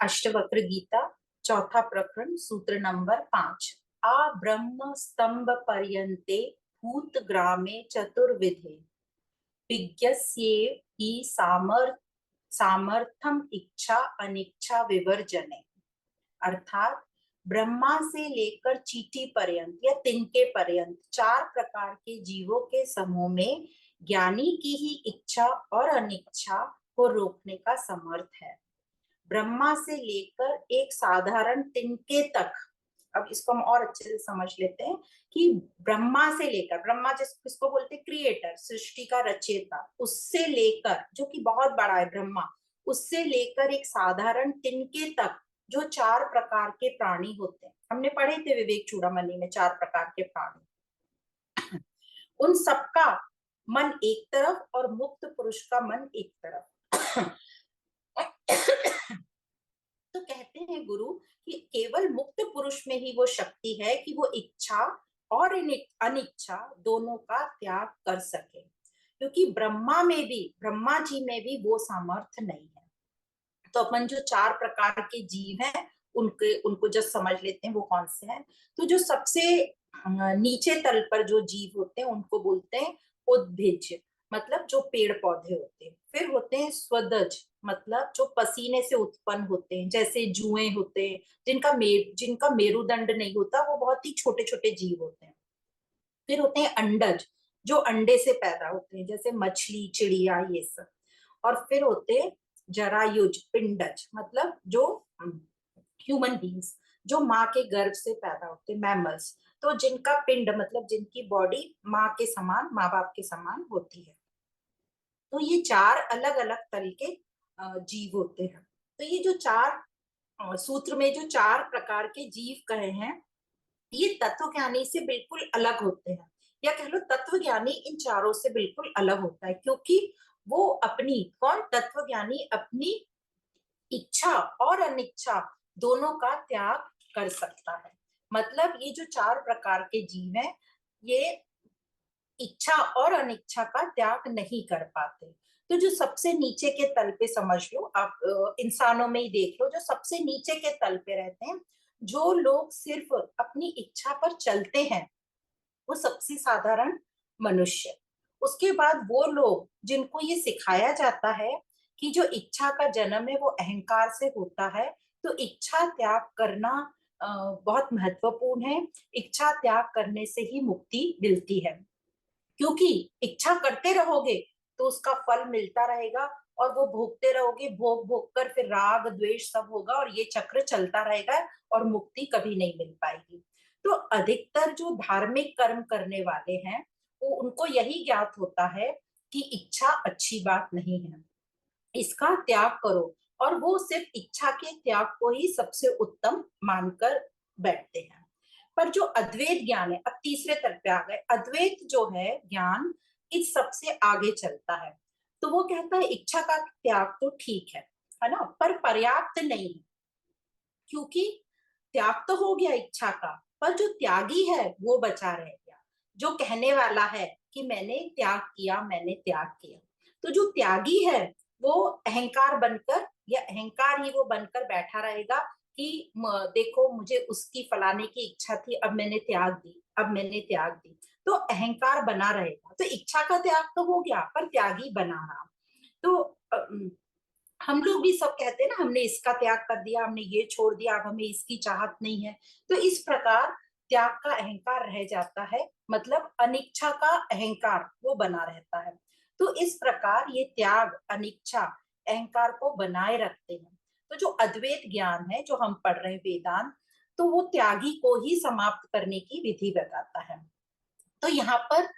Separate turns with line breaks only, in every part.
अष्टवक्र गीता, चौथा प्रकरण, सूत्र नंबर 5। आ ब्रह्म स्तंभ पर्यन्ते भूत ग्रामे चतुर्विधे विज्ञस्येव हि सामर्थ्यम इच्छा अनिच्छा विवर्जने। अर्थात ब्रह्मा से लेकर चींटी पर्यंत या तिनके पर्यंत 4 प्रकार के जीवों के समूह में ज्ञानी की ही इच्छा और अनिच्छा को रोकने का समर्थ है। ब्रह्मा से लेकर एक साधारण तिनके तक, अब इसको हम और अच्छे से समझ लेते हैं कि ब्रह्मा से लेकर, ब्रह्मा जिसको बोलते हैं क्रिएटर, सृष्टि का रचयिता, उससे लेकर, जो कि बहुत बड़ा है ब्रह्मा, उससे लेकर एक साधारण तिनके तक जो 4 प्रकार के प्राणी होते हैं, हमने पढ़े थे विवेक चूड़ामणि में 4 प्रकार के प्राणी, उन सबका मन एक तरफ और मुक्त पुरुष का मन एक तरफ। तो कहते हैं गुरु कि केवल मुक्त पुरुष में ही वो शक्ति है कि वो इच्छा और अनिच्छा दोनों का त्याग कर सके, क्योंकि ब्रह्मा जी में भी वो सामर्थ्य नहीं है। तो अपन जो 4 प्रकार के जीव हैं उनको जस्ट समझ लेते हैं वो कौन से हैं। तो जो सबसे नीचे तल पर जो जीव होते हैं उनको बोलते हैं उद्भिज, मतलब जो पेड़ पौधे होते हैं। फिर होते हैं स्वदज, मतलब जो पसीने से उत्पन्न होते हैं, जैसे जुएं होते हैं, जिनका मेरुदंड नहीं होता, वो बहुत ही छोटे छोटे जीव होते हैं। फिर होते हैं अंडज, जो अंडे से पैदा होते हैं, जैसे मछली, चिड़िया, ये सब। और फिर होते हैं जरायुज, पिंडज, मतलब जो ह्यूमन बींग्स, जो माँ के गर्भ से पैदा होते हैं, मैमल्स, तो जिनका पिंड मतलब जिनकी बॉडी माँ के समान, माँ बाप के समान होती है। तो ये 4 अलग अलग तरह के जीव होते हैं। तो ये जो 4 सूत्र में जो 4 प्रकार के जीव कहे हैं, ये तत्व ज्ञानी से बिल्कुल अलग होते हैं, या कह लो तत्व ज्ञानी इन चारों से बिल्कुल अलग होता है, क्योंकि वो तत्व ज्ञानी अपनी इच्छा और अनिच्छा दोनों का त्याग कर सकता है। मतलब ये जो 4 प्रकार के जीव हैं, ये इच्छा और अनिच्छा का त्याग नहीं कर पाते। तो जो सबसे नीचे के तल पे समझ लो आप, इंसानों में ही देख लो, जो सबसे नीचे के तल पे रहते हैं, जो लोग सिर्फ अपनी इच्छा पर चलते हैं, वो सबसे साधारण मनुष्य। उसके बाद वो लोग जिनको ये सिखाया जाता है कि जो इच्छा का जन्म है वो अहंकार से होता है, तो इच्छा त्याग करना बहुत महत्वपूर्ण है। इच्छा त्याग करने से ही मुक्ति मिलती है, क्योंकि इच्छा करते रहोगे तो उसका फल मिलता रहेगा, और वो भोगते रहोगे, भोग भोग कर फिर राग द्वेष सब होगा, और ये चक्र चलता रहेगा और मुक्ति कभी नहीं मिल पाएगी। तो अधिकतर जो धार्मिक कर्म करने वाले हैं, वो उनको यही ज्ञात होता है कि इच्छा अच्छी बात नहीं है, इसका त्याग करो, और वो सिर्फ इच्छा के त्याग को ही सबसे उत्तम मानकर बैठते हैं। पर जो अद्वैत ज्ञान है, अब तीसरे तल पे आ गए, अद्वैत जो है ज्ञान, इस सबसे आगे चलता है। तो वो कहता है इच्छा का त्याग तो ठीक है ना, पर पर्याप्त नहीं है, क्योंकि त्याग तो हो गया इच्छा का, पर जो त्यागी है वो बचा रह गया, जो कहने वाला है कि मैंने त्याग किया, मैंने त्याग किया। तो जो त्यागी है वो अहंकार बनकर, या अहंकार ही वो बनकर बैठा रहेगा कि देखो मुझे उसकी फलाने की इच्छा थी, अब मैंने त्याग दी, अब मैंने त्याग दी। तो अहंकार बना रहेगा। तो इच्छा का त्याग तो हो गया, पर त्यागी बना रहा। तो हम लोग भी सब कहते हैं ना, हमने इसका त्याग कर दिया, हमने ये छोड़ दिया, अब हमें इसकी चाहत नहीं है। तो इस प्रकार त्याग का अहंकार रह जाता है, मतलब अनिच्छा का अहंकार वो बना रहता है। तो इस प्रकार ये त्याग, अनिच्छा, अहंकार को बनाए रखते हैं। तो जो अद्वैत ज्ञान है जो हम पढ़ रहे हैं वेदांत, तो वो त्यागी को ही समाप्त करने की विधि बताता है। तो यहाँ पर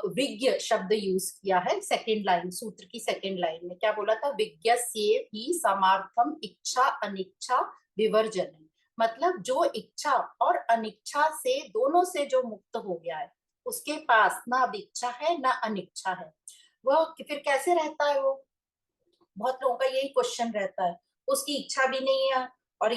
विज्ञ शब्द यूज किया है सेकंड लाइन, सूत्र की सेकंड लाइन में क्या बोला था, विज्ञस्येव हि समार्थम इच्छा अनिच्छा विवर्जन, मतलब जो इच्छा और अनिच्छा से, दोनों से जो मुक्त हो गया है, उसके पास ना अब इच्छा है ना अनिच्छा है, वह फिर कैसे रहता है वो। बहुत लोगों का यही क्वेश्चन रहता है, उसकी इच्छा भी नहीं है और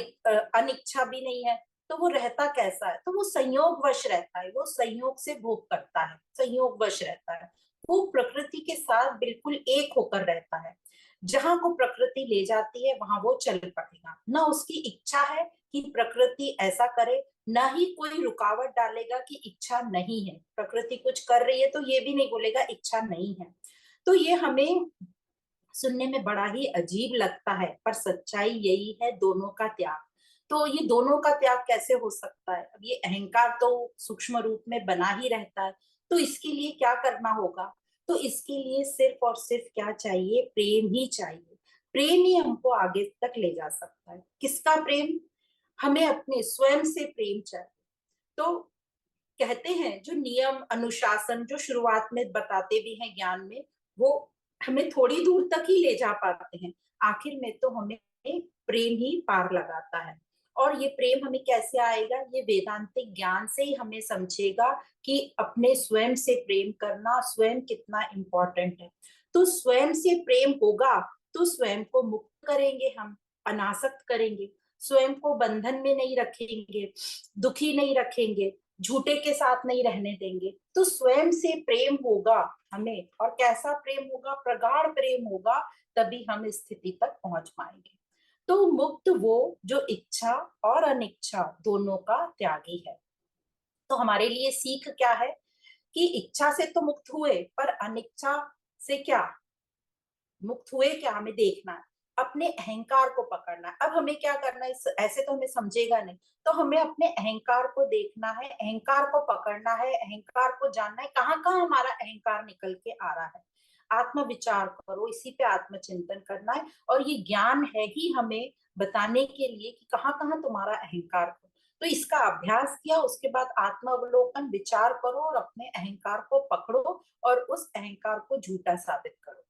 अनिच्छा भी नहीं है, तो वो रहता कैसा है। तो वो संयोग वश रहता है, वो संयोग से भोग करता है, संयोग वश रहता है, वो प्रकृति के साथ बिल्कुल एक होकर रहता है। जहां को प्रकृति ले जाती है वहां वो चल पड़ेगा। ना उसकी इच्छा है कि प्रकृति ऐसा करे, ना ही कोई रुकावट डालेगा कि इच्छा नहीं है। प्रकृति कुछ कर रही है तो ये भी नहीं बोलेगा इच्छा नहीं है। तो ये हमें सुनने में बड़ा ही अजीब लगता है, पर सच्चाई यही है, दोनों का त्याग। तो ये दोनों का त्याग कैसे हो सकता है? अब ये अहंकार तो सूक्ष्म रूप में बना ही रहता है, तो इसके लिए क्या करना होगा? तो इसके लिए सिर्फ और सिर्फ क्या चाहिए? प्रेम ही चाहिए। प्रेम ही हमको आगे तक ले जा सकता है। किसका प्रेम? हमें अपने स्वयं से प्रेम चाहिए। तो कहते हैं जो नियम अनुशासन जो शुरुआत में बताते भी हैं ज्ञान में, वो हमें थोड़ी दूर तक ही ले जा पाते हैं, आखिर में तो हमें प्रेम ही पार लगाता है। और ये प्रेम हमें कैसे आएगा? ये वेदांतिक ज्ञान से ही हमें समझेगा कि अपने स्वयं से प्रेम करना स्वयं कितना इंपॉर्टेंट है। तो स्वयं से प्रेम होगा तो स्वयं को मुक्त करेंगे, हम अनासक्त करेंगे, स्वयं को बंधन में नहीं रखेंगे, दुखी नहीं रखेंगे, झूठे के साथ नहीं रहने देंगे। तो स्वयं से प्रेम होगा हमें, और कैसा प्रेम होगा? प्रगाढ़ प्रेम होगा, तभी हम इस स्थिति तक पहुंच पाएंगे। तो मुक्त वो जो इच्छा और अनिच्छा दोनों का त्यागी है। तो हमारे लिए सीख क्या है? कि इच्छा से तो मुक्त हुए, पर अनिच्छा से क्या मुक्त हुए? क्या हमें देखना है, अपने अहंकार को पकड़ना है। अब हमें क्या करना है? ऐसे तो हमें समझेगा नहीं, तो हमें अपने अहंकार को देखना है, अहंकार को पकड़ना है, अहंकार को जानना है, कहाँ कहाँ हमारा अहंकार निकल के आ रहा है। आत्म विचार करो, इसी पे आत्मचिंतन करना है। और ये ज्ञान है ही हमें बताने के लिए कि कहाँ कहाँ तुम्हारा अहंकार हो। तो इसका अभ्यास किया, उसके बाद आत्म अवलोकन विचार करो और अपने अहंकार को पकड़ो और उस अहंकार को झूठा साबित करो।